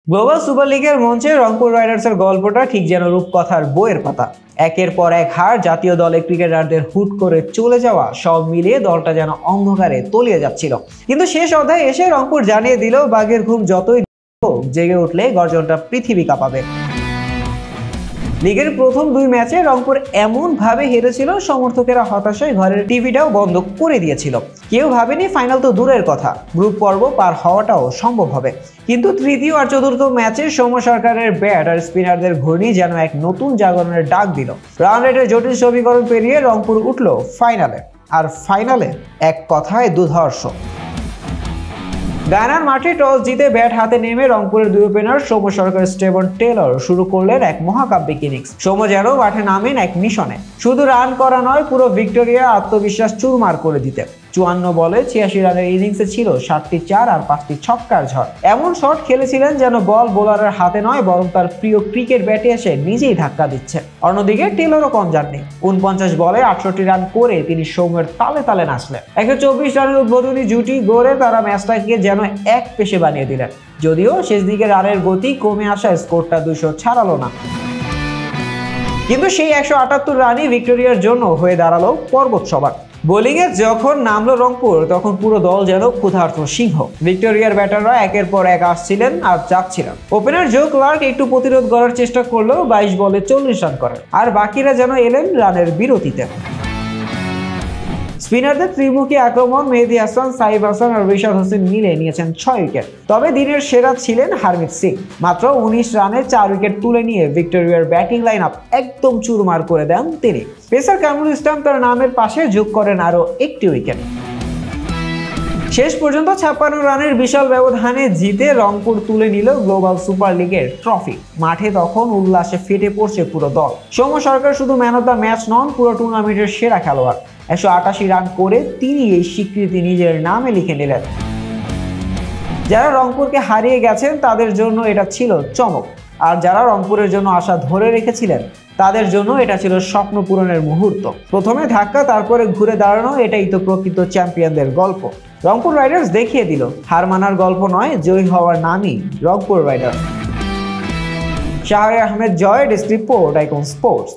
Global super লিগের মঞ্চে রংপুর রাইডার্সের গল্পটা ঠিক যেন রূপকথার বইয়ের পাতা। একের পর এক হার, জাতীয় দলে ক্রিকেটারদের হুট করে চলে যাওয়া, সব মিলিয়ে দলটা যেন অন্ধকারে তলিয়ে যাচ্ছিল। কিন্তু শেষ অধ্যায়ে এসে রংপুর জানিয়ে দিল, বাঘের ঘুম যতই হোক, জেগে উঠলে গর্জনটা পৃথিবী কাঁপাবে। লিগের প্রথম দুই ম্যাচে রংপুর এমন ভাবে হেরেছিল, সমর্থকেরা হতাশায় ঘরের টিভিটাও বন্ধ করে দিয়েছিল। কেউ ভাবেনি ফাইনাল তো দূরের কথা, গ্রুপ পর্ব পার হওয়াটাও সম্ভব হবে। কিন্তু তৃতীয় আর চতুর্থ ম্যাচে সৌম্য সরকারের ব্যাট আর স্পিনারদের ঘূর্ণি যেন এক নতুন জাগরণের ডাক দিল। রান রেটের জটিল সমীকরণ পেরিয়ে রংপুর উঠল ফাইনালে। আর ফাইনালে এক কথায় দুর্ধর্ষ। গায়ানার মাঠে টস জিতে ব্যাট হাতে নেমে রংপুরের দুই ওপেনার সৌম্য সরকার, স্টেভেন টেলর শুরু করলেন এক মহাকাব্যিক ইনিংস। সৌম্য যেন মাঠে নামেন এক মিশনে, শুধু রান করা নয়, পুরো ভিক্টোরিয়া আত্মবিশ্বাস চুরমার করে দিতে। 54 বলে 86 রানের ইনিংসে ছিল 7টি 4 আর 5টি ছক্কার ঝড়। এমন শট খেলেছিলেন যেন বল বোলারের হাতে নয়, বরং তার প্রিয় ক্রিকেট ব্যাটে এসে নিজেই ধাক্কা দিচ্ছে। অন্যদিকে টেলরও কম যাননি। 49 বলে 68 রান করে তিনি সৌম্যের তালে তালে নাচলেন। 124 রানের উদ্বোধনী জুটি গড়ে তারা ম্যাচটাকে যেন এক পেশে বানিয়ে দিলেন। যদিও শেষ দিকে রানের গতি কমে আসায় স্কোরটা 200 ছাড়ালো না, কিন্তু সেই 178 রানই ভিক্টোরিয়ার জন্য হয়ে দাঁড়ালো পর্বত সবার। বোলিংয়ে যখন নামলো রংপুর, তখন পুরো দল যেন ক্ষুধার্ত সিংহ। ভিক্টোরিয়ার ব্যাটাররা একের পর এক আসছিলেন আর যাচ্ছিলেন। ওপেনার জো ক্লার্ক একটু প্রতিরোধ করার চেষ্টা করলেও 22 বলে 40 রান করেন, আর বাকিরা যেন এলেন রানের বিরতিতে। স্পিনারদের ত্রিমুখী আক্রমণ মেহেদী হাসান, সাইফ হাসান আর রিশাদ হোসেন মিলে নিয়েছেন 6 উইকেট। তবে দিনের সেরা ছিলেন হারমিত সিং। মাত্র 19 রানে 4 উইকেট তুলে নিয়ে ভিক্টোরিয়ার ব্যাটিং লাইন আপ একদম চুরমার করে দেন তিনি। পেসার কামরুল ইসলাম তার নামের পাশে যোগ করেন আরও একটি উইকেট। শেষ পর্যন্ত 56 রানের বিশাল ব্যবধানে জিতে রংপুর তুলে নিল গ্লোবাল সুপার লিগের ট্রফি। মাঠে তখন উল্লাসে ফেটে পড়ছে পুরো দল। সৌম্য সরকার শুধু ম্যান অফ দ্য ম্যাচ নন, পুরো টুর্নামেন্টের সেরা খেলোয়াড়। 188 রান করে তিনি এই স্বীকৃতি নিজের নামে লিখে নিলেন। যারা রংপুরকে হারিয়ে গেছেন তাদের জন্য এটা ছিল চমক, আর যারা রংপুরের জন্য আশা ধরে রেখেছিলেন তাদের জন্য এটা ছিল স্বপ্ন পূরণের মুহূর্ত। প্রথমে ধাক্কা, তারপরে ঘুরে দাঁড়ানো, এটাই তো প্রকৃত চ্যাম্পিয়নদের গল্প। রংপুর রাইডার্স দেখিয়ে দিল, হার মানার গল্প নয়, জয়ী হওয়ার নামই রংপুর রাইডার্স। শাহরিয়ার আহমেদ জয়, ডেস্ক রিপোর্ট, আইকন স্পোর্টস।